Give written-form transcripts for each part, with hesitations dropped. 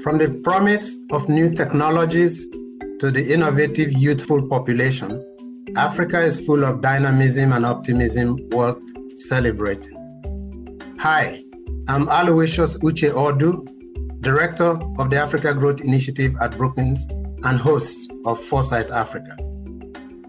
From the promise of new technologies to the innovative youthful population, Africa is full of dynamism and optimism worth celebrating. Hi, I'm Aloysius Uche Ordu, Director of the Africa Growth Initiative at Brookings and host of Foresight Africa.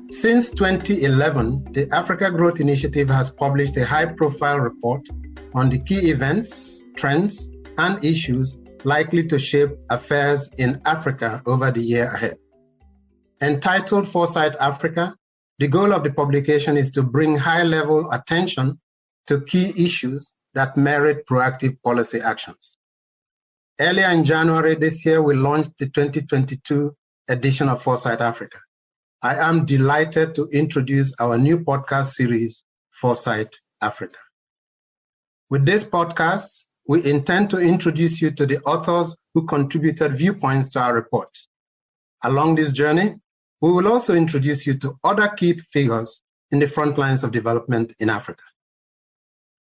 Since 2011, the Africa Growth Initiative has published a high-profile report on the key events, trends, and issues likely to shape affairs in Africa over the year ahead. Entitled Foresight Africa, the goal of the publication is to bring high-level attention to key issues that merit proactive policy actions. Earlier in January this year, we launched the 2022 edition of Foresight Africa. I am delighted to introduce our new podcast series, Foresight Africa. With this podcast, we intend to introduce you to the authors who contributed viewpoints to our report. Along this journey, we will also introduce you to other key figures in the front lines of development in Africa.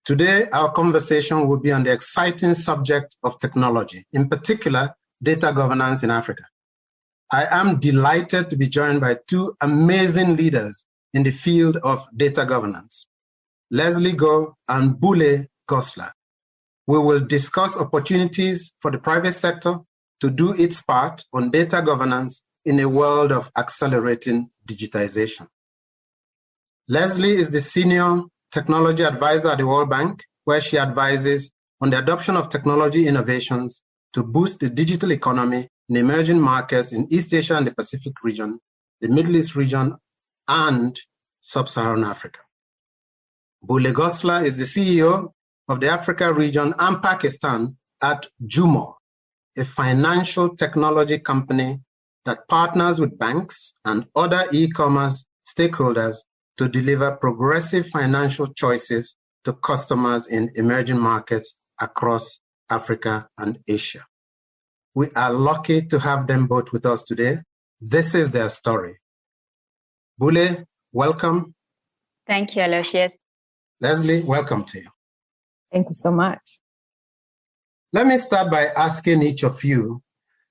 Today, our conversation will be on the exciting subject of technology, in particular, data governance in Africa. I am delighted to be joined by two amazing leaders in the field of data governance, Goh and Buhle Goslar. We will discuss opportunities for the private sector to do its part on data governance in a world of accelerating digitization. Leslie is the Senior Technology Advisor at the World Bank, where she advises on the adoption of technology innovations to boost the digital economy in emerging markets in East Asia and the Pacific region, the Middle East region, and Sub-Saharan Africa. Buhle Goslar is the CEO of the Africa region and Pakistan at JUMO, a financial technology company that partners with banks and other e-commerce stakeholders to deliver progressive financial choices to customers in emerging markets across Africa and Asia. We are lucky to have them both with us today. This is their story. Buhle, welcome. Thank you, Aloysius. Leslie, welcome to you. Thank you so much. Let me start by asking each of you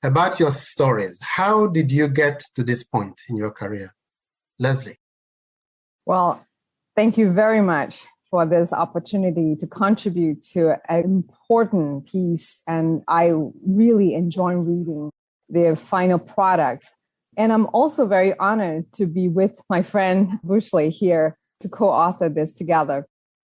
about your stories. How did you get to this point in your career? Leslie. Well, thank you very much for this opportunity to contribute to an important piece. And I really enjoy reading the final product. And I'm also very honored to be with my friend Buhle here to co-author this together.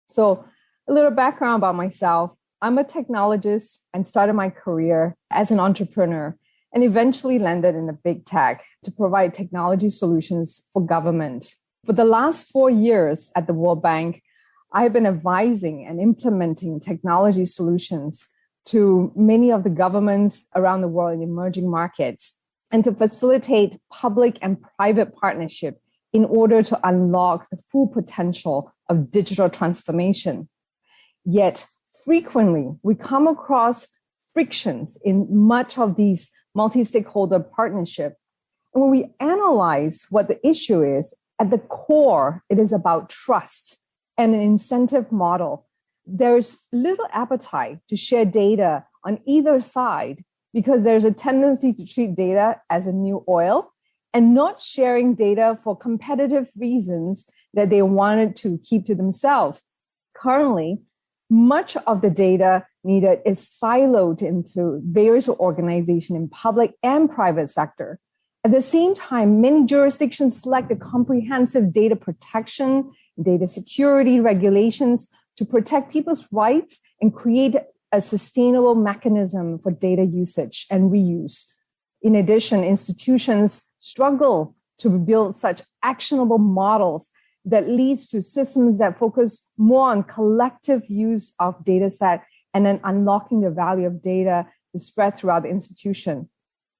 So a little background about myself. I'm a technologist and started my career as an entrepreneur and eventually landed in a big tech to provide technology solutions for government. For the last 4 years at the World Bank, I've been advising and implementing technology solutions to many of the governments around the world in emerging markets and to facilitate public and private partnership in order to unlock the full potential of digital transformation. Yet, frequently, we come across frictions in much of these multi-stakeholder partnership. And when we analyze what the issue is, at the core, it is about trust and an incentive model. There's little appetite to share data on either side because there's a tendency to treat data as a new oil and not sharing data for competitive reasons that they wanted to keep to themselves. Currently, much of the data needed is siloed into various organizations in public and private sector. At the same time, many jurisdictions select the comprehensive data protection, data security regulations to protect people's rights and create a sustainable mechanism for data usage and reuse. In addition, institutions struggle to build such actionable models that leads to systems that focus more on collective use of data set and then unlocking the value of data to spread throughout the institution.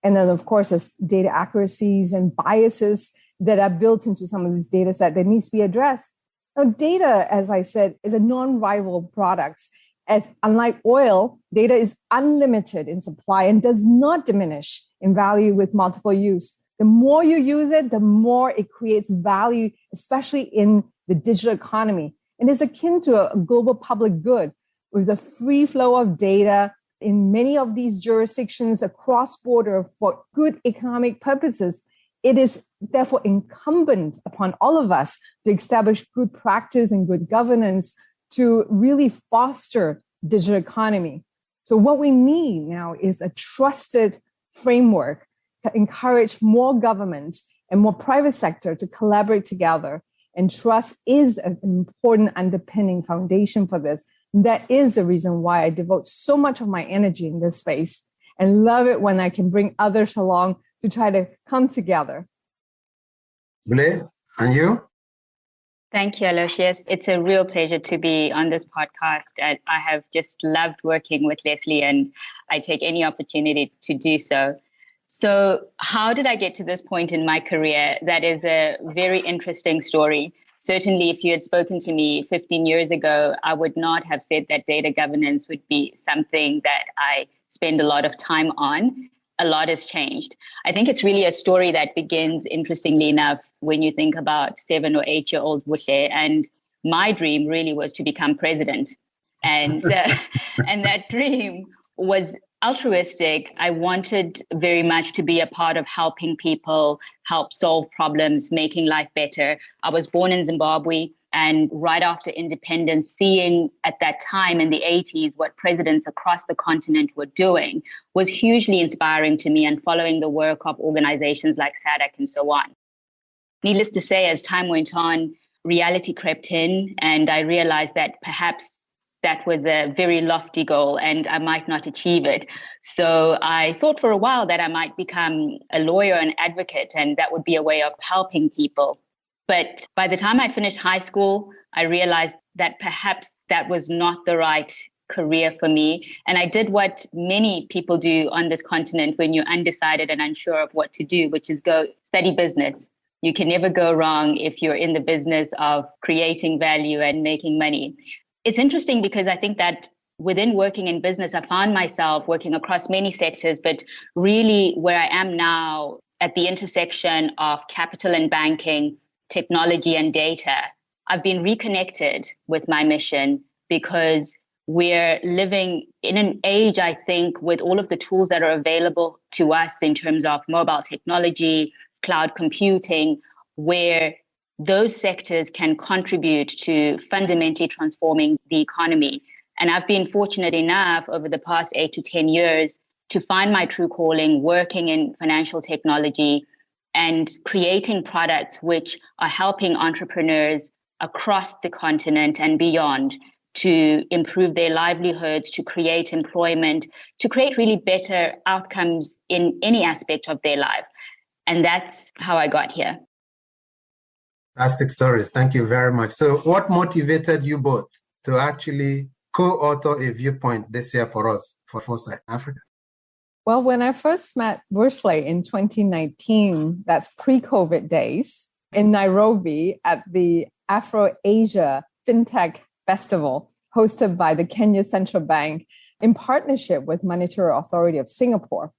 And then, of course, there's data accuracies and biases that are built into some of these data sets that needs to be addressed. Now, data, as I said, is a non-rival product. As unlike oil, data is unlimited in supply and does not diminish in value with multiple use. The more you use it, the more it creates value, especially in the digital economy. And it's akin to a global public good with the free flow of data in many of these jurisdictions across border for good economic purposes, it is therefore incumbent upon all of us to establish good practice and good governance to really foster digital economy. So what we need now is a trusted framework to encourage more government and more private sector to collaborate together. And trust is an important underpinning foundation for this. That is the reason why I devote so much of my energy in this space and love it when I can bring others along to try to come together. Buhle, and you? Thank you, Aloysius. It's a real pleasure to be on this podcast. And I have just loved working with Leslie, and I take any opportunity to do so. So how did I get to this point in my career? That is a very interesting story. Certainly, if you had spoken to me 15 years ago, I would not have said that data governance would be something that I spend a lot of time on. A lot has changed. I think it's really a story that begins, interestingly enough, when you think about 7 or 8-year-old Buhle. And my dream really was to become president. And and that dream was altruistic. I wanted very much to be a part of helping people, help solve problems, making life better. I was born in Zimbabwe, and right after independence, seeing at that time in the 80s what presidents across the continent were doing was hugely inspiring to me, and following the work of organizations like SADC and so on. Needless to say, as time went on, reality crept in, and I realized that perhaps that was a very lofty goal and I might not achieve it. So I thought for a while that I might become a lawyer and advocate, and that would be a way of helping people. But by the time I finished high school, I realized that perhaps that was not the right career for me. And I did what many people do on this continent when you're undecided and unsure of what to do, which is go study business. You can never go wrong if you're in the business of creating value and making money. It's interesting because I think that within working in business, I found myself working across many sectors, but really where I am now at the intersection of capital and banking, technology and data, I've been reconnected with my mission because we're living in an age, I think, with all of the tools that are available to us in terms of mobile technology, cloud computing, where those sectors can contribute to fundamentally transforming the economy. And I've been fortunate enough over the past 8 to 10 years to find my true calling working in financial technology and creating products which are helping entrepreneurs across the continent and beyond to improve their livelihoods, to create employment, to create really better outcomes in any aspect of their life. And that's how I got here. Fantastic stories. Thank you very much. So what motivated you both to actually co-author a viewpoint this year for us, for Foresight Africa? Well, when I first met Buhle in 2019, that's pre-COVID days, in Nairobi at the Afro-Asia FinTech Festival hosted by the Kenya Central Bank in partnership with Monetary Authority of Singapore.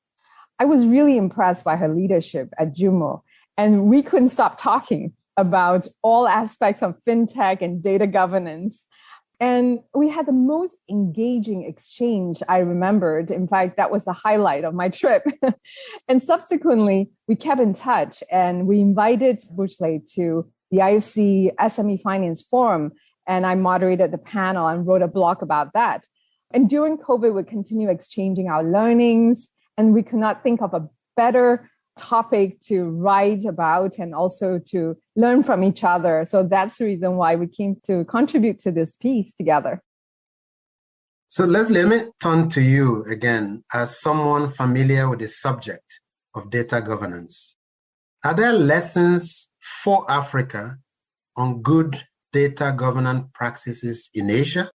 I was really impressed by her leadership at JUMO, and we couldn't stop talking about all aspects of FinTech and data governance. And we had the most engaging exchange I remembered. In fact, that was the highlight of my trip. And subsequently, we kept in touch and we invited Buhle to the IFC SME Finance Forum. And I moderated the panel and wrote a blog about that. And during COVID, we continue exchanging our learnings, and we could not think of a better topic to write about and also to learn from each other. So that's the reason why we came to contribute to this piece together. So Leslie, let me turn to you again as someone familiar with the subject of data governance. Are there lessons for Africa on good data governance practices in Asia?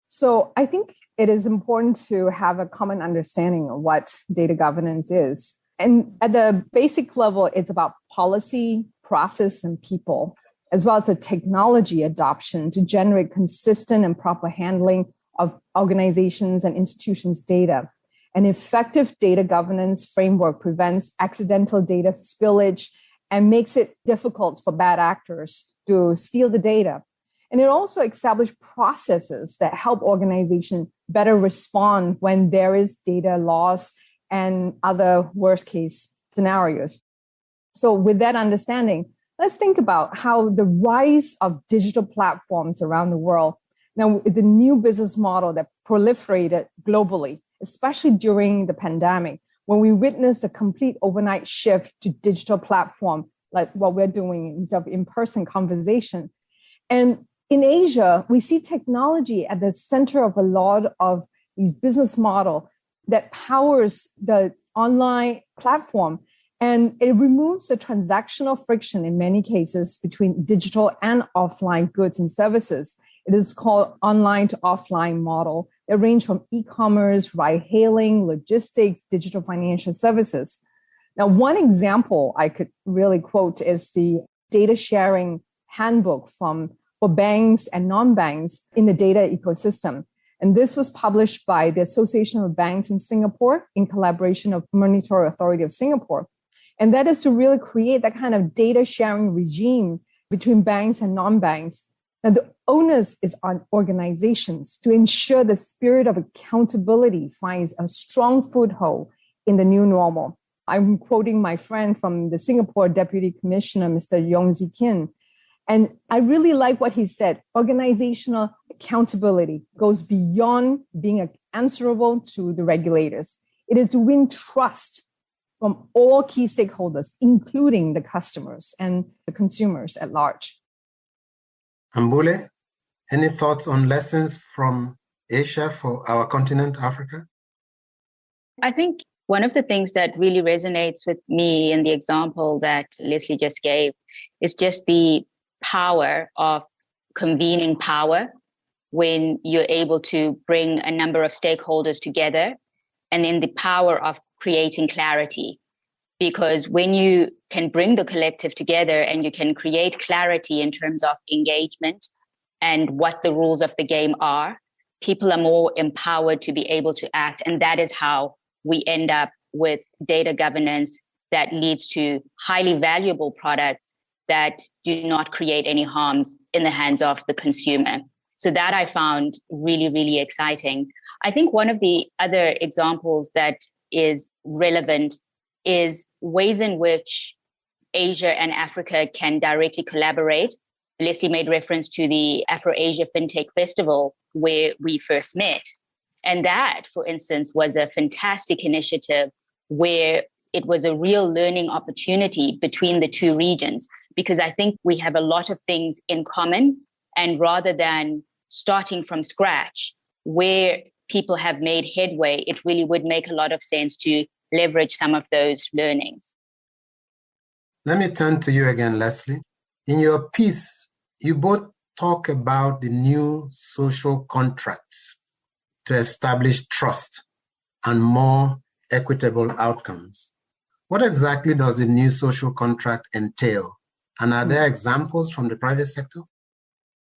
So I think it is important to have a common understanding of what data governance is. And at the basic level, it's about policy, process, and people, as well as the technology adoption to generate consistent and proper handling of organizations and institutions' data. An effective data governance framework prevents accidental data spillage and makes it difficult for bad actors to steal the data. And it also establishes processes that help organizations better respond when there is data loss and other worst case scenarios. So with that understanding, let's think about how the rise of digital platforms around the world, now the new business model that proliferated globally, especially during the pandemic, when we witnessed a complete overnight shift to digital platform, like what we're doing instead of in-person conversation. And in Asia, we see technology at the center of a lot of these business model that powers the online platform. And it removes the transactional friction in many cases between digital and offline goods and services. It is called online to offline model. It ranges from e-commerce, ride-hailing, logistics, digital financial services. Now, one example I could really quote is the data sharing handbook for banks and non-banks in the data ecosystem. And this was published by the Association of Banks in Singapore in collaboration with Monetary Authority of Singapore. And that is to really create that kind of data sharing regime between banks and non-banks. Now, the onus is on organizations to ensure the spirit of accountability finds a strong foothold in the new normal. I'm quoting my friend from the Singapore Deputy Commissioner, Mr. Yong Zi Kin. And I really like what he said. Organizational accountability goes beyond being answerable to the regulators. It is to win trust from all key stakeholders, including the customers and the consumers at large. Buhle, any thoughts on lessons from Asia for our continent, Africa? I think one of the things that really resonates with me in the example that Leslie just gave is just the power of convening power when you're able to bring a number of stakeholders together, and then the power of creating clarity. Because when you can bring the collective together and you can create clarity in terms of engagement and what the rules of the game are, people are more empowered to be able to act. And that is how we end up with data governance that leads to highly valuable products that do not create any harm in the hands of the consumer. So that I found really, really exciting. I think one of the other examples that is relevant is ways in which Asia and Africa can directly collaborate. Leslie made reference to the Afro-Asia FinTech Festival where we first met. And that, for instance, was a fantastic initiative where it was a real learning opportunity between the two regions, because I think we have a lot of things in common. And rather than starting from scratch, where people have made headway, it really would make a lot of sense to leverage some of those learnings. Let me turn to you again, Leslie. In your piece, you both talk about the new social contracts to establish trust and more equitable outcomes. What exactly does the new social contract entail? And are there examples from the private sector?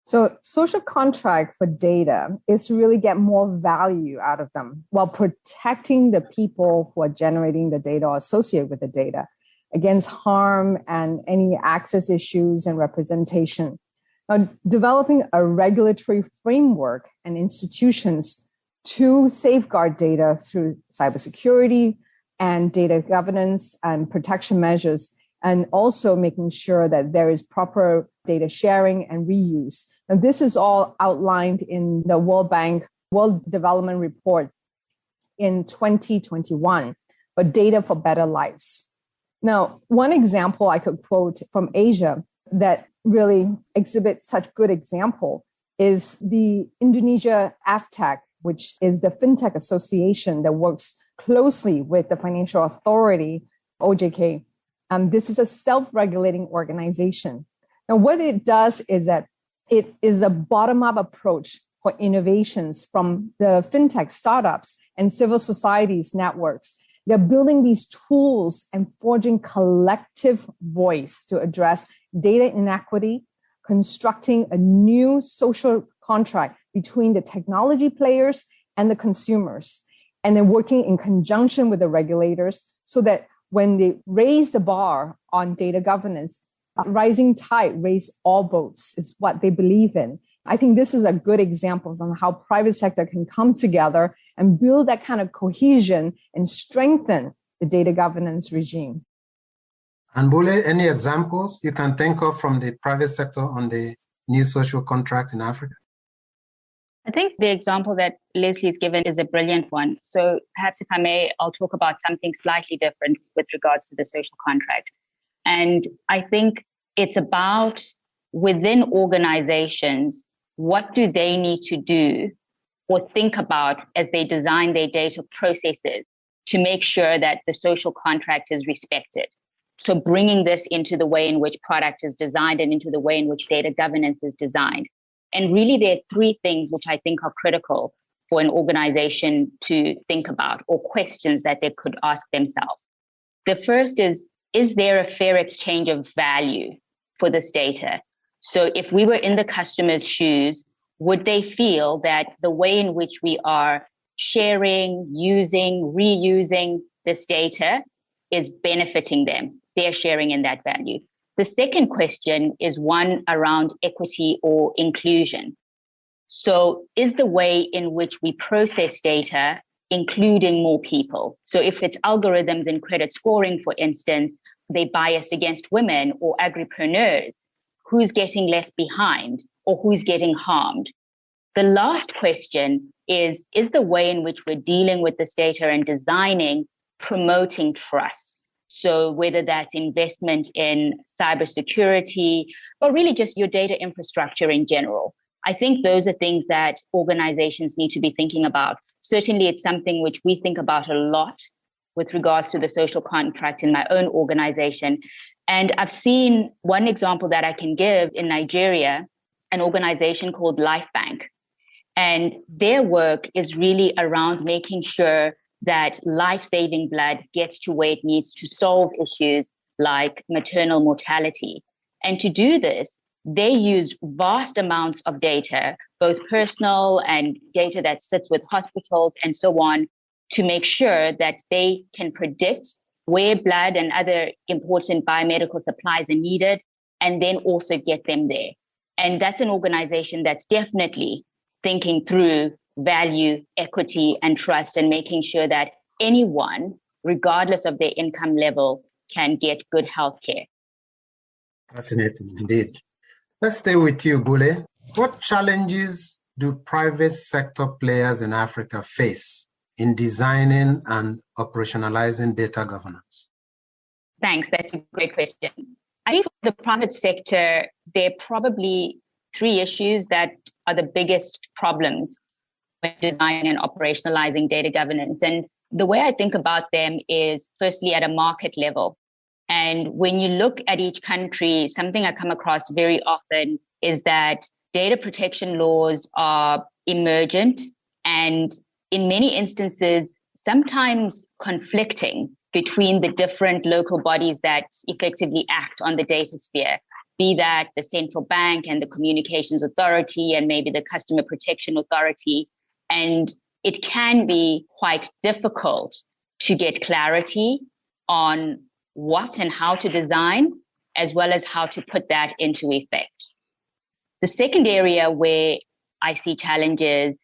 So social contract for data is to really get more value out of them while protecting the people who are generating the data or associated with the data against harm and any access issues and representation. Now, developing a regulatory framework and institutions to safeguard data through cybersecurity and data governance and protection measures, and also making sure that there is proper data sharing and reuse. And this is all outlined in the World Bank World Development Report in 2021, but data for better lives. Now, one example I could quote from Asia that really exhibits such good example is the Indonesia AFTEC, which is the FinTech Association that works closely with the Financial Authority, OJK. This is a self-regulating organization. Now, what it does is that it is a bottom-up approach for innovations from the FinTech startups and civil societies networks. They're building these tools and forging collective voice to address data inequity, constructing a new social contract between the technology players and the consumers, and then working in conjunction with the regulators so that when they raise the bar on data governance, rising tide raises all boats is what they believe in. I think this is a good example on how private sector can come together and build that kind of cohesion and strengthen the data governance regime. And Buhle, any examples you can think of from the private sector on the new social contract in Africa? I think the example that Leslie's given is a brilliant one. So perhaps if I may, I'll talk about something slightly different with regards to the social contract. And I think it's about within organizations, what do they need to do or think about as they design their data processes to make sure that the social contract is respected. So bringing this into the way in which product is designed and into the way in which data governance is designed. And really, there are three things which I think are critical for an organization to think about, or questions that they could ask themselves. The first is there a fair exchange of value for this data? So if we were in the customer's shoes, would they feel that the way in which we are sharing, using, reusing this data is benefiting them? They're sharing in that value. The second question is one around equity or inclusion. So is the way in which we process data including more people? So if it's algorithms in credit scoring, for instance, they biased against women or agripreneurs, who's getting left behind or who's getting harmed? The last question is the way in which we're dealing with this data and designing promoting trust? So whether that's investment in cybersecurity or really just your data infrastructure in general. I think those are things that organizations need to be thinking about. Certainly, it's something which we think about a lot with regards to the social contract in my own organization. And I've seen one example that I can give in Nigeria, an organization called Lifebank. And their work is really around making sure that life-saving blood gets to where it needs to solve issues like maternal mortality. And to do this, they used vast amounts of data, both personal and data that sits with hospitals and so on, to make sure that they can predict where blood and other important biomedical supplies are needed, and then also get them there. And that's an organization that's definitely thinking through value, equity, and trust, and making sure that anyone, regardless of their income level, can get good health care. Fascinating indeed. Let's stay with you, Buhle. What challenges do private sector players in Africa face in designing and operationalizing data governance? Thanks. That's a great question. I think for the private sector, there are probably three issues that are the biggest problems when designing and operationalizing data governance. And the way I think about them is firstly at a market level. And when you look at each country, something I come across very often is that data protection laws are emergent and in many instances, sometimes conflicting between the different local bodies that effectively act on the data sphere, be that the central bank and the communications authority and maybe the customer protection authority. And it can be quite difficult to get clarity on what and how to design, as well as how to put that into effect. The second area where I see challenges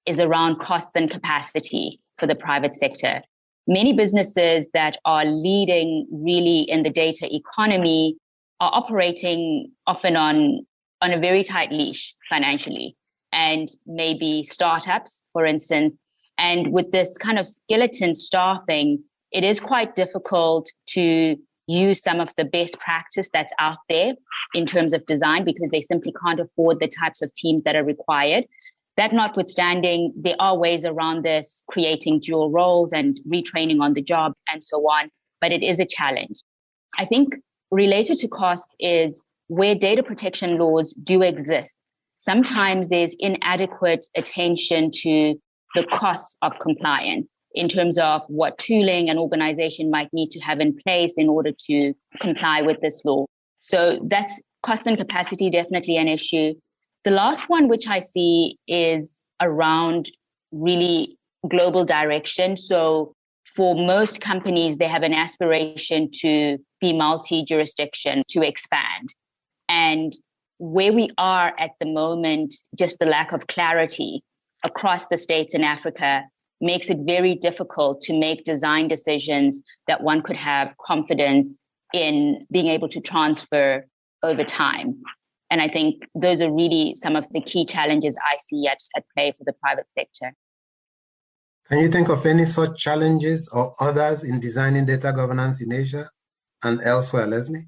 is around costs and capacity for the private sector. Many businesses that are leading really in the data economy are operating often on a very tight leash financially, and maybe startups, for instance. And with this kind of skeleton staffing, it is quite difficult to use some of the best practice that's out there in terms of design because they simply can't afford the types of teams that are required. That notwithstanding, there are ways around this, creating dual roles and retraining on the job and so on, but it is a challenge. I think related to cost is where data protection laws do exist. Sometimes there's inadequate attention to the costs of compliance in terms of what tooling an organization might need to have in place in order to comply with this law. So that's cost and capacity, definitely an issue. The last one, which I see, is around really global direction. So for most companies, they have an aspiration to be multi-jurisdiction, to expand. And where we are at the moment, just the lack of clarity across the states in Africa makes it very difficult to make design decisions that one could have confidence in being able to transfer over time. And I think those are really some of the key challenges I see at play for the private sector. Can you think of any such challenges or others in designing data governance in Asia and elsewhere, Leslie?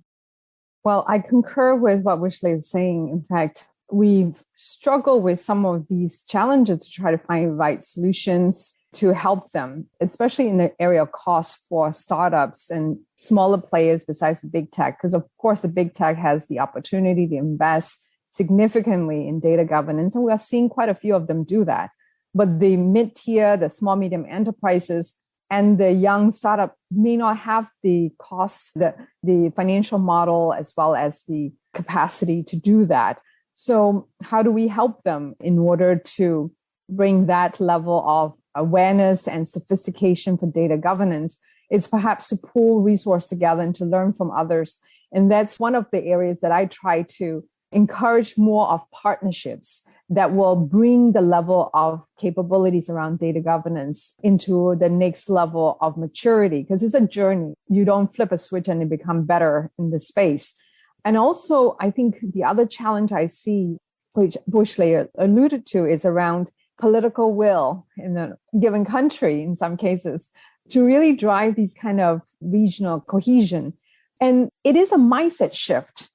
Well, I concur with what Buhle is saying. In fact, we've struggled with some of these challenges to try to find right solutions to help them, especially in the area of cost for startups and smaller players besides the big tech. Because of course, the big tech has the opportunity to invest significantly in data governance, and we are seeing quite a few of them do that. But the mid-tier, the small, medium enterprises, and the young startup may not have the costs, the financial model, as well as the capacity to do that. So how do we help them in order to bring that level of awareness and sophistication for data governance? It's perhaps to pool resources together and to learn from others. And that's one of the areas that I try to encourage more of partnerships that will bring the level of capabilities around data governance into the next level of maturity, because it's a journey. You don't flip a switch and it become better in the space. And also, I think the other challenge I see, which Buhle alluded to, is around political will in a given country, in some cases, to really drive these kind of regional cohesion. And it is a mindset shift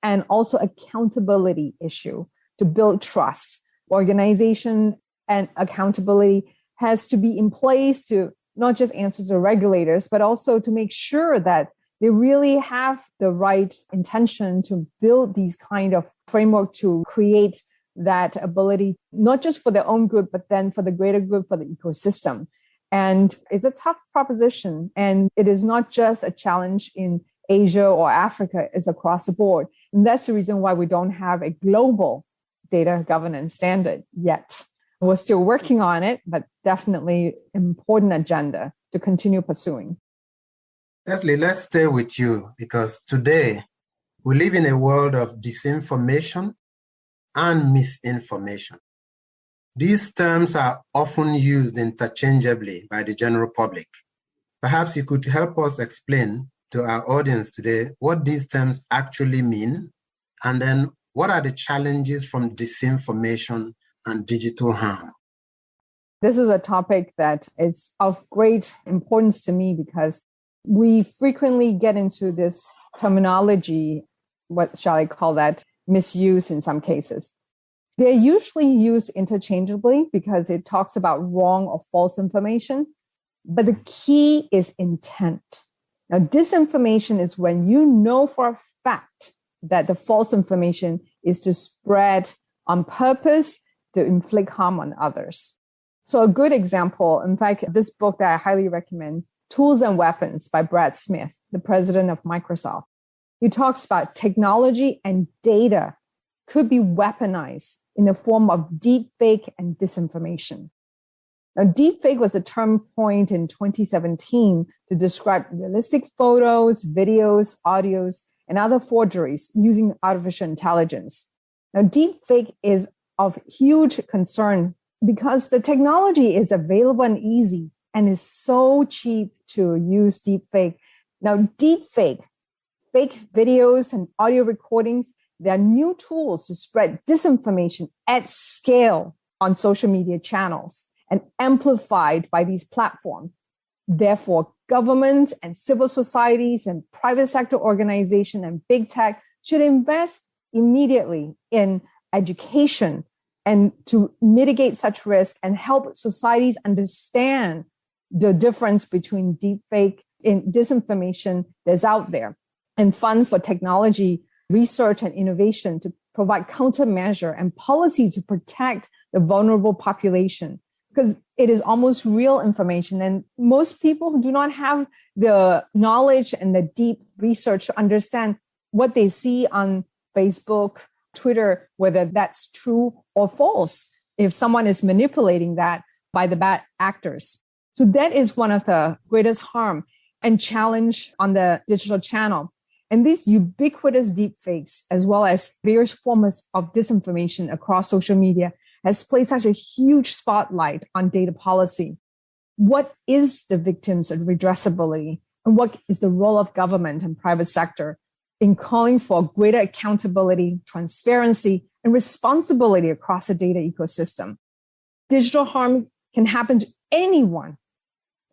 and also accountability issue to build trust. Organization and accountability has to be in place to not just answer to regulators, but also to make sure that they really have the right intention to build these kind of framework to create that ability, not just for their own good, but then for the greater good for the ecosystem. And it's a tough proposition. And it is not just a challenge in Asia or Africa, it's across the board. And that's the reason why we don't have a global data governance standard yet. We're still working on it, but definitely important agenda to continue pursuing. Leslie, let's stay with you, because today we live in a world of disinformation and misinformation. These terms are often used interchangeably by the general public. Perhaps you could help us explain to our audience today what these terms actually mean, and then what are the challenges from disinformation and digital harm? This is a topic that is of great importance to me because we frequently get into this terminology, what shall I call that, misuse in some cases. They're usually used interchangeably because it talks about wrong or false information, but the key is intent. Now, disinformation is when you know for a fact that the false information is to spread on purpose to inflict harm on others. So a good example, in fact, this book that I highly recommend, Tools and Weapons by Brad Smith, the president of Microsoft. He talks about technology and data could be weaponized in the form of deepfake and disinformation. Now, deepfake was a term coined in 2017 to describe realistic photos, videos, audios, and other forgeries using artificial intelligence. Now, deepfake is of huge concern because the technology is available and easy and is so cheap to use deepfake. Now, deepfake, fake videos and audio recordings, they are new tools to spread disinformation at scale on social media channels and amplified by these platforms. Therefore, governments and civil societies and private sector organizations and big tech should invest immediately in education and to mitigate such risk and help societies understand the difference between deepfake and disinformation that's out there, and fund for technology research and innovation to provide countermeasure and policy to protect the vulnerable population, because it is almost real information. And most people do not have the knowledge and the deep research to understand what they see on Facebook, Twitter, whether that's true or false, if someone is manipulating that by the bad actors. So that is one of the greatest harm and challenge on the digital channel. And these ubiquitous deepfakes, as well as various forms of disinformation across social media, has placed such a huge spotlight on data policy. What is the victims' redressability? And what is the role of government and private sector in calling for greater accountability, transparency, and responsibility across the data ecosystem? Digital harm can happen to anyone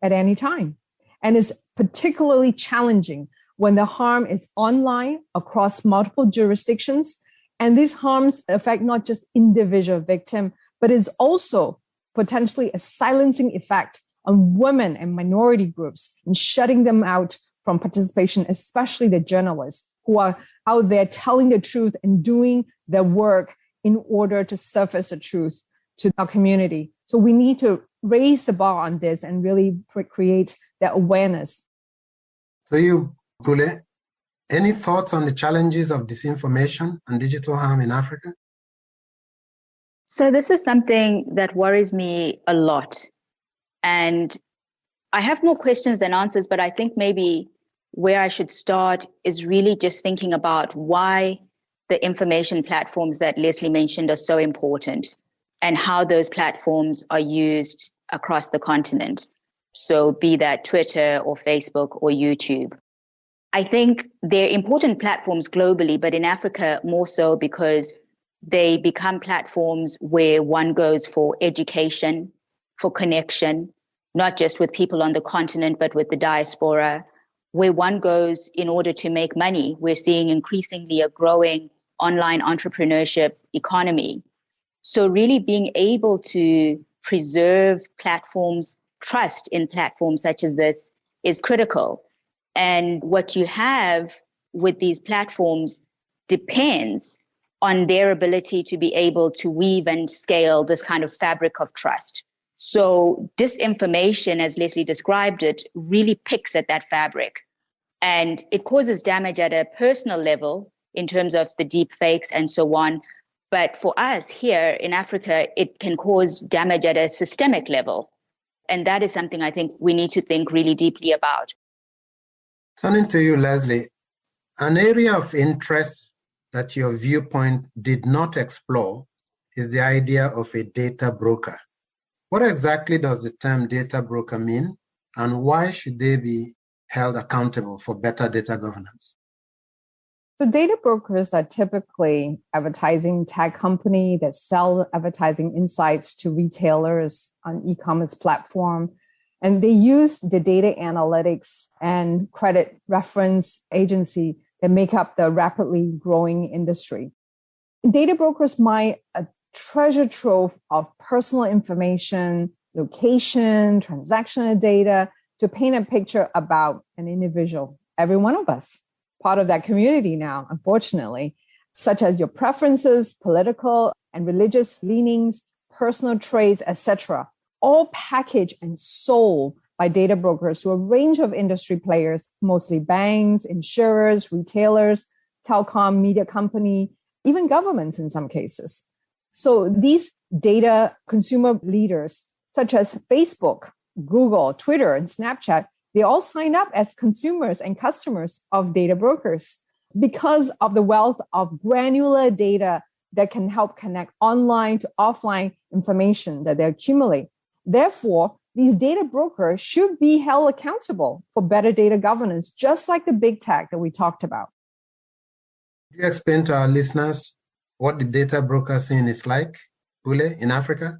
at any time, and is particularly challenging when the harm is online across multiple jurisdictions. And these harms affect not just individual victim, but is also potentially a silencing effect on women and minority groups and shutting them out from participation, especially the journalists who are out there telling the truth and doing their work in order to surface the truth to our community. So we need to raise the bar on this and really create that awareness. So you, Buhle, any thoughts on the challenges of disinformation and digital harm in Africa? So this is something that worries me a lot. And I have more questions than answers, but I think maybe where I should start is really just thinking about why the information platforms that Leslie mentioned are so important and how those platforms are used across the continent. So be that Twitter or Facebook or YouTube. I think they're important platforms globally, but in Africa more so because they become platforms where one goes for education, for connection, not just with people on the continent, but with the diaspora, where one goes in order to make money. We're seeing increasingly a growing online entrepreneurship economy. So really being able to preserve platforms, trust in platforms such as this is critical. And what you have with these platforms depends on their ability to be able to weave and scale this kind of fabric of trust. So disinformation, as Leslie described it, really picks at that fabric. And it causes damage at a personal level in terms of the deep fakes and so on. But for us here in Africa, it can cause damage at a systemic level. And that is something I think we need to think really deeply about. Turning to you, Leslie, an area of interest that your viewpoint did not explore is the idea of a data broker. What exactly does the term data broker mean, and why should they be held accountable for better data governance? So data brokers are typically advertising tech company that sell advertising insights to retailers on e-commerce platform. And they use the data analytics and credit reference agency that make up the rapidly growing industry. Data brokers mine a treasure trove of personal information, location, transactional data to paint a picture about an individual, every one of us, part of that community now, unfortunately, such as your preferences, political and religious leanings, personal traits, etc., all packaged and sold by data brokers to a range of industry players, mostly banks, insurers, retailers, telecom, media company, even governments in some cases. So these data consumer leaders, such as Facebook, Google, Twitter, and Snapchat, they all sign up as consumers and customers of data brokers because of the wealth of granular data that can help connect online to offline information that they accumulate. Therefore, these data brokers should be held accountable for better data governance, just like the big tech that we talked about. Could you explain to our listeners what the data broker scene is like, Buhle, in Africa?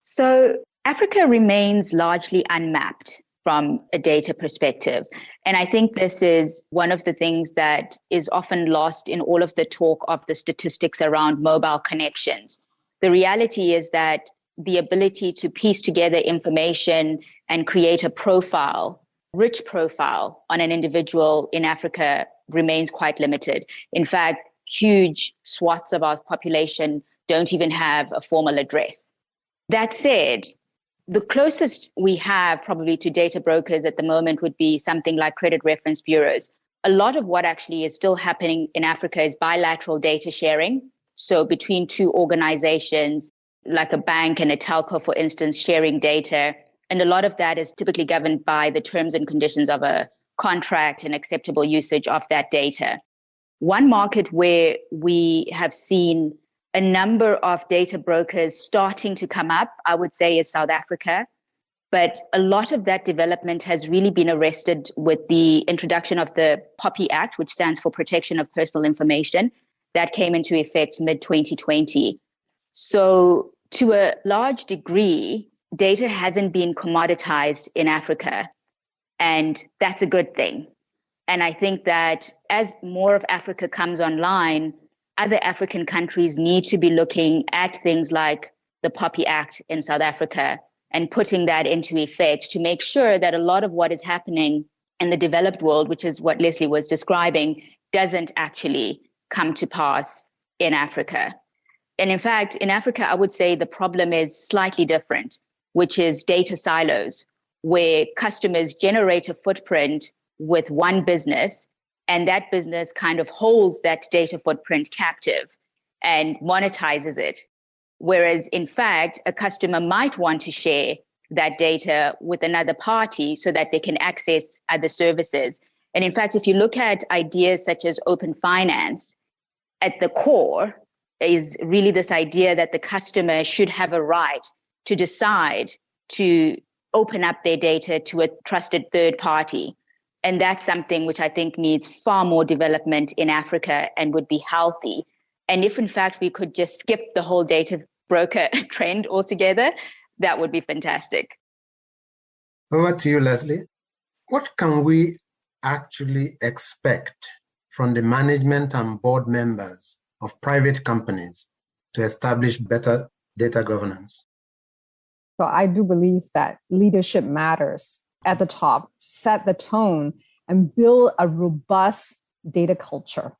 So Africa remains largely unmapped from a data perspective. And I think this is one of the things that is often lost in all of the talk of the statistics around mobile connections. The reality is that the ability to piece together information and create a profile, rich profile on an individual in Africa remains quite limited. In fact, huge swaths of our population don't even have a formal address. That said, the closest we have probably to data brokers at the moment would be something like credit reference bureaus. A lot of what actually is still happening in Africa is bilateral data sharing. So between two organizations, like a bank and a telco, for instance, sharing data. And a lot of that is typically governed by the terms and conditions of a contract and acceptable usage of that data. One market where we have seen a number of data brokers starting to come up, I would say, is South Africa. But a lot of that development has really been arrested with the introduction of the POPI Act, which stands for Protection of Personal Information, that came into effect mid-2020. So to a large degree, data hasn't been commoditized in Africa, and that's a good thing. And I think that as more of Africa comes online, other African countries need to be looking at things like the POPI Act in South Africa and putting that into effect to make sure that a lot of what is happening in the developed world, which is what Leslie was describing, doesn't actually come to pass in Africa. And in fact, in Africa, I would say the problem is slightly different, which is data silos, where customers generate a footprint with one business, and that business kind of holds that data footprint captive and monetizes it. Whereas, in fact, a customer might want to share that data with another party so that they can access other services. And in fact, if you look at ideas such as open finance, at the core is really this idea that the customer should have a right to decide to open up their data to a trusted third party. And that's something which I think needs far more development in Africa and would be healthy. And if, in fact, we could just skip the whole data broker trend altogether, that would be fantastic. Over to you, Leslie. What can we actually expect from the management and board members of private companies to establish better data governance? So I do believe that leadership matters at the top to set the tone and build a robust data culture.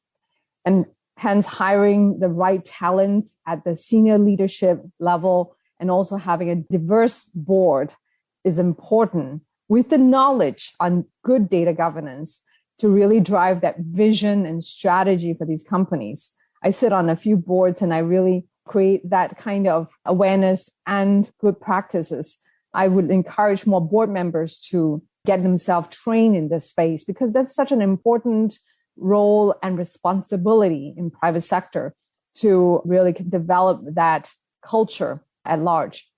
And hence hiring the right talent at the senior leadership level and also having a diverse board is important with the knowledge on good data governance to really drive that vision and strategy for these companies. I sit on a few boards and I really create that kind of awareness and good practices. I would encourage more board members to get themselves trained in this space because that's such an important role and responsibility in private sector to really develop that culture at large.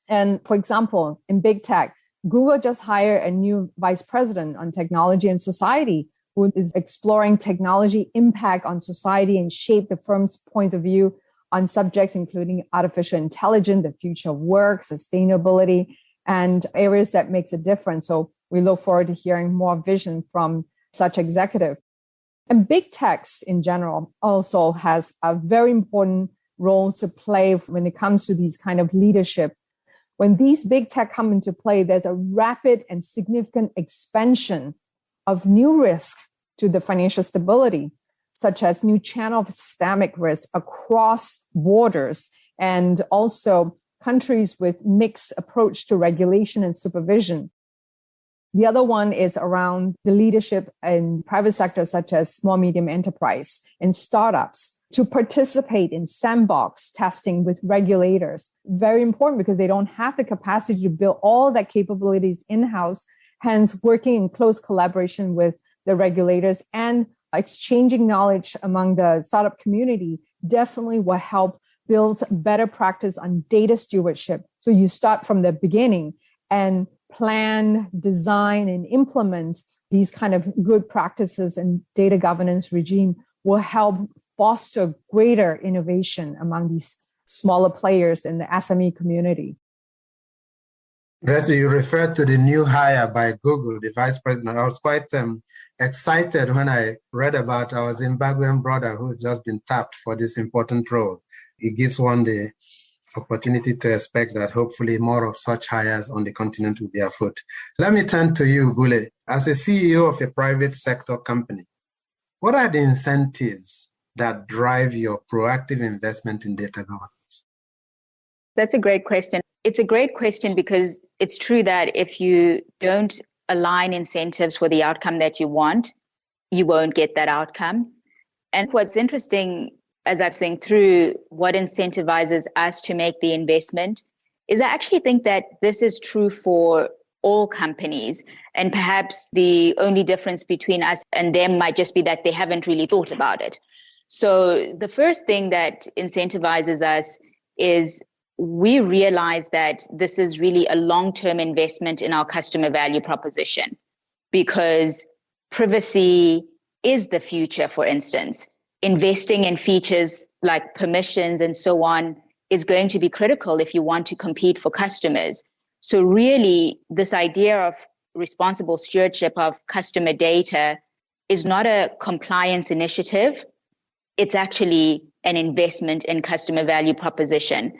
And for example, in big tech, Google just hired a new vice president on technology and society who is exploring technology impact on society and shape the firm's point of view on subjects including artificial intelligence, the future of work, sustainability, and areas that makes a difference. So we look forward to hearing more vision from such executive. And big techs in general also has a very important role to play when it comes to these kind of leadership. When these big tech come into play, there's a rapid and significant expansion of new risk to the financial stability, such as new channel of systemic risk across borders and also countries with mixed approach to regulation and supervision. The other one is around the leadership in private sector, such as small, medium enterprise and startups, to participate in sandbox testing with regulators. Very important because they don't have the capacity to build all that capabilities in-house, hence working in close collaboration with the regulators and exchanging knowledge among the startup community definitely will help build better practice on data stewardship. So you start from the beginning and plan, design, and implement these kind of good practices and data governance regime will help foster greater innovation among these smaller players in the SME community. Leslie, you referred to the new hire by Google, the vice president. I was quite excited when I read about our Zimbabwean brother who's just been tapped for this important role. It gives one the opportunity to expect that hopefully more of such hires on the continent will be afoot. Let me turn to you, Buhle. As a CEO of a private sector company, what are the incentives that drive your proactive investment in data governance? That's a great question. It's a great question because it's true that if you don't align incentives for the outcome that you want, you won't get that outcome. And what's interesting, as I've seen through what incentivizes us to make the investment, is I actually think that this is true for all companies. And perhaps the only difference between us and them might just be that they haven't really thought about it. So the first thing that incentivizes us is we realize that this is really a long-term investment in our customer value proposition, because privacy is the future. For instance, investing in features like permissions and so on is going to be critical if you want to compete for customers. So really, this idea of responsible stewardship of customer data is not a compliance initiative. It's actually an investment in customer value proposition.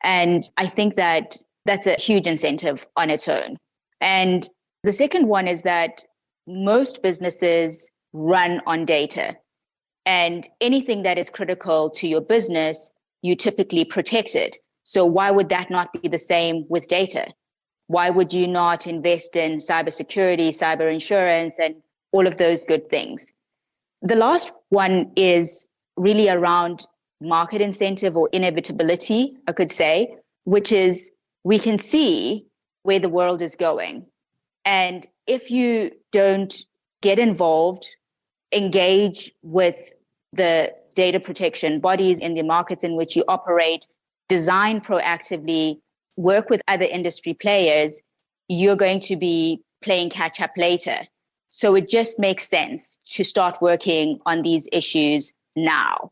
And I think that that's a huge incentive on its own. And the second one is that most businesses run on data. And anything that is critical to your business, you typically protect it. So why would that not be the same with data? Why would you not invest in cybersecurity, cyber insurance, and all of those good things? The last one is really around market incentive or inevitability, I could say, which is we can see where the world is going. And if you don't get involved, engage with the data protection bodies in the markets in which you operate, design proactively, work with other industry players, you're going to be playing catch up later. So it just makes sense to start working on these issues now.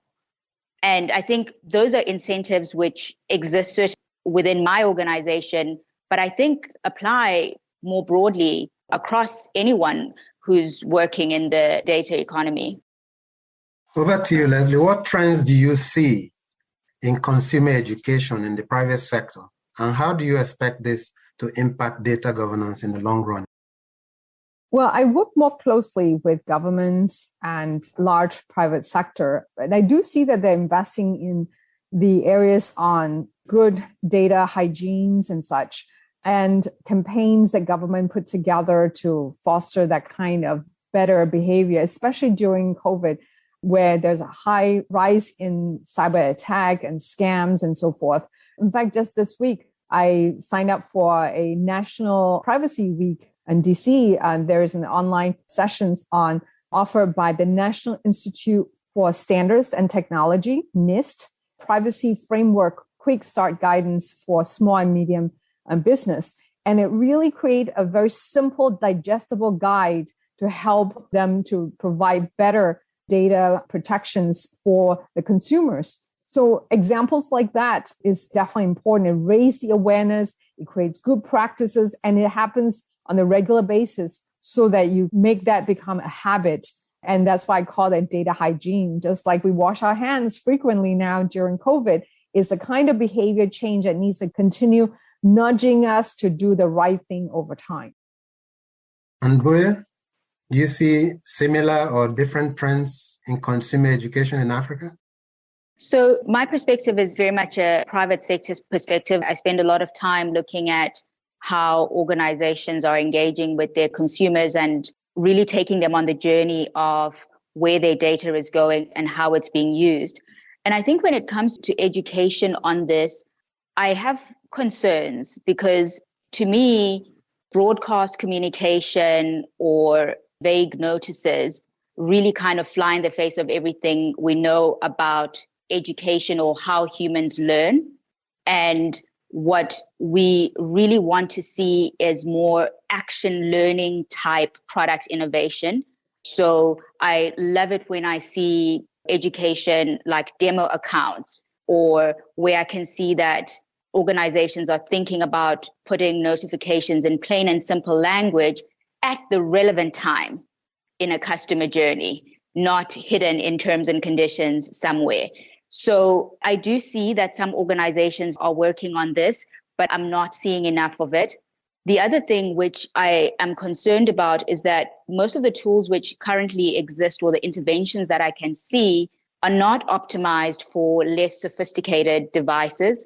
And I think those are incentives which exist within my organization, but I think apply more broadly across anyone who's working in the data economy. Over to you, Leslie. What trends do you see in consumer education in the private sector, and how do you expect this to impact data governance in the long run? Well, I work more closely with governments and large private sector, and I do see that they're investing in the areas on good data hygienes and such, and campaigns that government put together to foster that kind of better behavior, especially during COVID, where there's a high rise in cyber attack and scams and so forth. In fact, just this week, I signed up for a National Privacy Week in DC, and there is an online sessions offered by the National Institute for Standards and Technology, NIST, Privacy Framework Quick Start Guidance for Small and Medium Business. And it really created a very simple, digestible guide to help them to provide better data protections for the consumers. So examples like that is definitely important. It raises the awareness, it creates good practices, and it happens on a regular basis so that you make that become a habit. And that's why I call it data hygiene. Just like we wash our hands frequently now during COVID, is the kind of behavior change that needs to continue nudging us to do the right thing over time. And Buhle, do you see similar or different trends in consumer education in Africa? So my perspective is very much a private sector perspective. I spend a lot of time looking at how organizations are engaging with their consumers and really taking them on the journey of where their data is going and how it's being used. And I think when it comes to education on this, I have concerns because to me, broadcast communication or vague notices really kind of fly in the face of everything we know about education or how humans learn. And what we really want to see is more action learning type product innovation. So I love it when I see education like demo accounts, or where I can see that organizations are thinking about putting notifications in plain and simple language at the relevant time in a customer journey, not hidden in terms and conditions somewhere. So I do see that some organizations are working on this, but I'm not seeing enough of it. The other thing which I am concerned about is that most of the tools which currently exist, or the interventions that I can see, are not optimized for less sophisticated devices.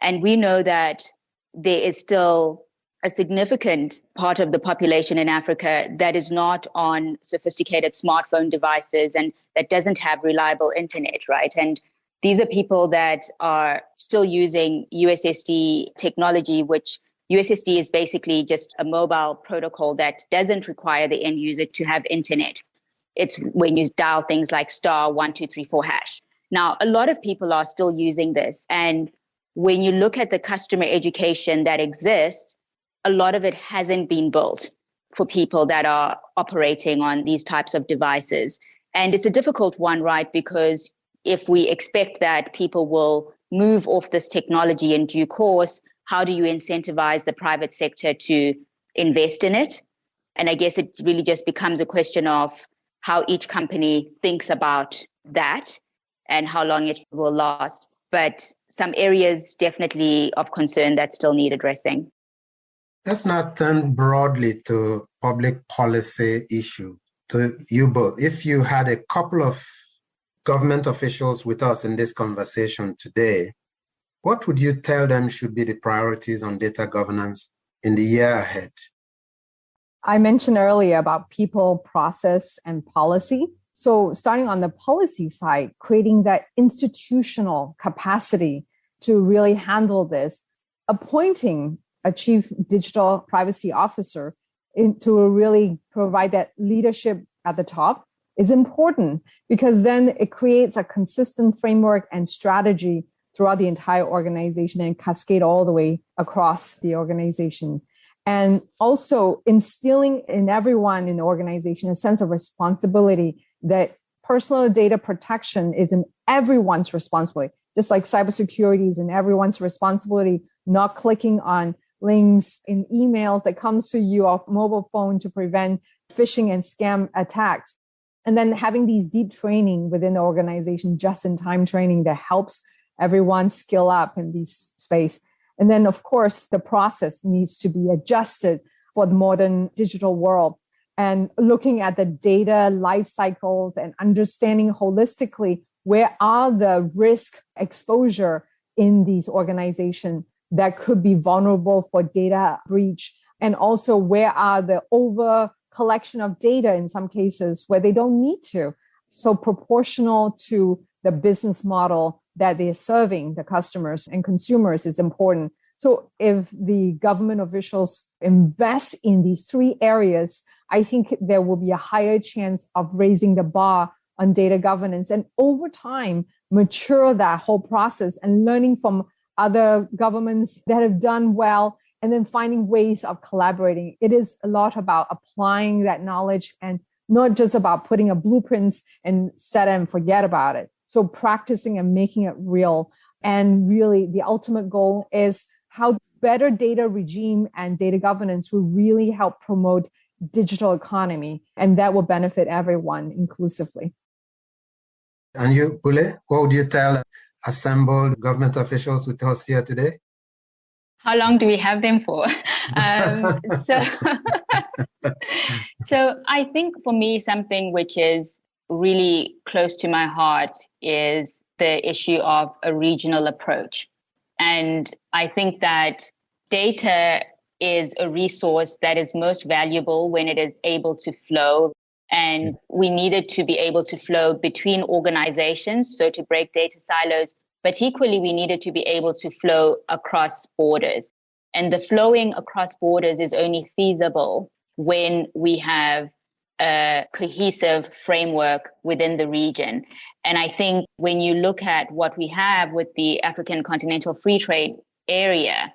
And we know that there is still a significant part of the population in Africa that is not on sophisticated smartphone devices and that doesn't have reliable internet, right? And these are people that are still using USSD technology, which USSD is basically just a mobile protocol that doesn't require the end user to have internet. It's when you dial things like *1234#. Now, a lot of people are still using this. And when you look at the customer education that exists, a lot of it hasn't been built for people that are operating on these types of devices. And it's a difficult one, right? Because if we expect that people will move off this technology in due course, how do you incentivize the private sector to invest in it? And I guess it really just becomes a question of how each company thinks about that and how long it will last. But some areas definitely of concern that still need addressing. Let's now turn broadly to public policy issue. To you both, if you had a couple of government officials with us in this conversation today, what would you tell them should be the priorities on data governance in the year ahead? I mentioned earlier about people, process, and policy. So starting on the policy side, creating that institutional capacity to really handle this, appointing a chief digital privacy officer to really provide that leadership at the top is important, because then it creates a consistent framework and strategy throughout the entire organization and cascade all the way across the organization. And also instilling in everyone in the organization a sense of responsibility that personal data protection is in everyone's responsibility, just like cybersecurity is in everyone's responsibility, not clicking on links in emails that comes to you off mobile phone to prevent phishing and scam attacks. And then having these deep training within the organization, just-in-time training that helps everyone skill up in this space. And then, of course, the process needs to be adjusted for the modern digital world. And looking at the data life cycles and understanding holistically where are the risk exposure in these organizations that could be vulnerable for data breach, and also where are the over collection of data in some cases where they don't need to. So proportional to the business model that they're serving the customers and consumers is important. So if the government officials invest in these three areas, I think there will be a higher chance of raising the bar on data governance, and over time mature that whole process and learning from other governments that have done well, and then finding ways of collaborating. It is a lot about applying that knowledge and not just about putting a blueprints and set and forget about it. So practicing and making it real. And really the ultimate goal is how better data regime and data governance will really help promote digital economy. And that will benefit everyone inclusively. And you, Buhle, what would you tell assembled government officials with us here today? How long do we have them for? So I think for me, something which is really close to my heart is the issue of a regional approach. And I think that data is a resource that is most valuable when it is able to flow. And we needed to be able to flow between organizations, so to break data silos, but equally we needed to be able to flow across borders. And the flowing across borders is only feasible when we have a cohesive framework within the region. And I think when you look at what we have with the African Continental Free Trade Area,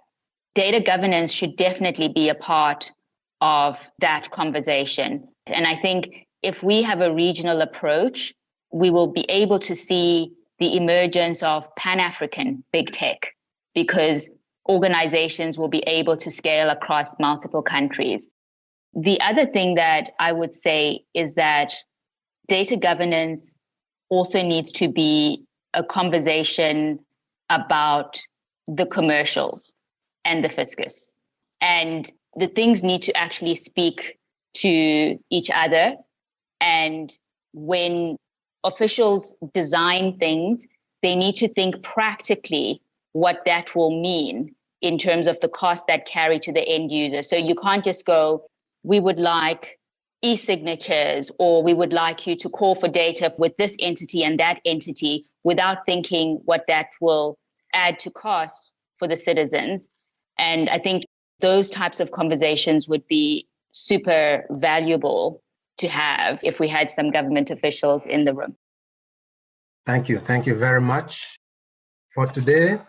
data governance should definitely be a part of that conversation. And I think if we have a regional approach, we will be able to see the emergence of Pan-African big tech, because organizations will be able to scale across multiple countries. The other thing that I would say is that data governance also needs to be a conversation about the commercials and the fiscus. And the things need to actually speak to each other. And when officials design things, they need to think practically what that will mean in terms of the cost that carry to the end user. So you can't just go, we would like e-signatures, or we would like you to call for data with this entity and that entity, without thinking what that will add to cost for the citizens. And I think those types of conversations would be super valuable to have if we had some government officials in the room. Thank you. Thank you very much. For today,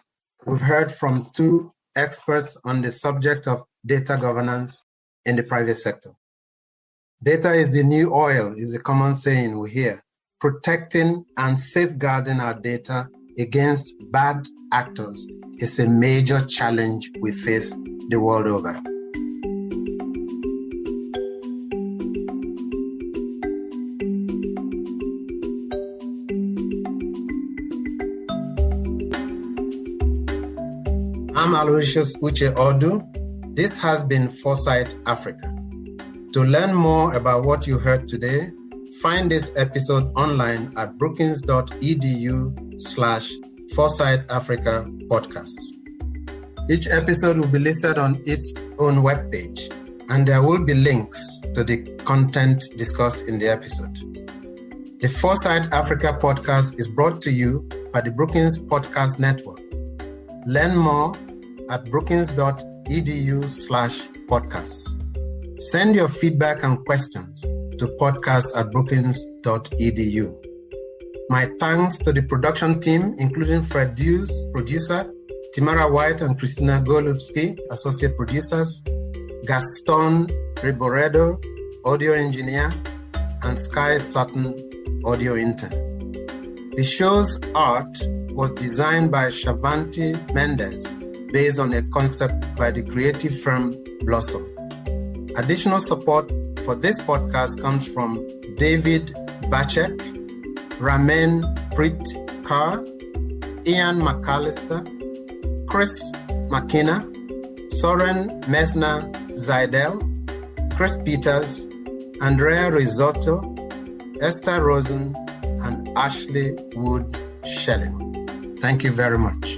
we've heard from two experts on the subject of data governance in the private sector. Data is the new oil is a common saying we hear. Protecting and safeguarding our data against bad actors is a major challenge we face the world over. I'm Aloysius Uche Odu. This has been Foresight Africa. To learn more about what you heard today, find this episode online at brookings.edu/Foresight Africa podcast. Each episode will be listed on its own webpage, and there will be links to the content discussed in the episode. The Foresight Africa podcast is brought to you by the Brookings Podcast Network. Learn more at brookings.edu/podcasts. Send your feedback and questions to podcast@brookings.edu. My thanks to the production team, including Fred Dews, producer, Timara White and Christina Golubski, associate producers, Gaston Riboredo, audio engineer, and Sky Sutton, audio intern. The show's art was designed by Shavanti Mendez, based on a concept by the creative firm Blossom. Additional support for this podcast comes from David Bachek, Ramen Preet Kaur, Ian McAllister, Chris McKenna, Soren Mesna Zaidel, Chris Peters, Andrea Risotto, Esther Rosen, and Ashley Wood Schelling. Thank you very much.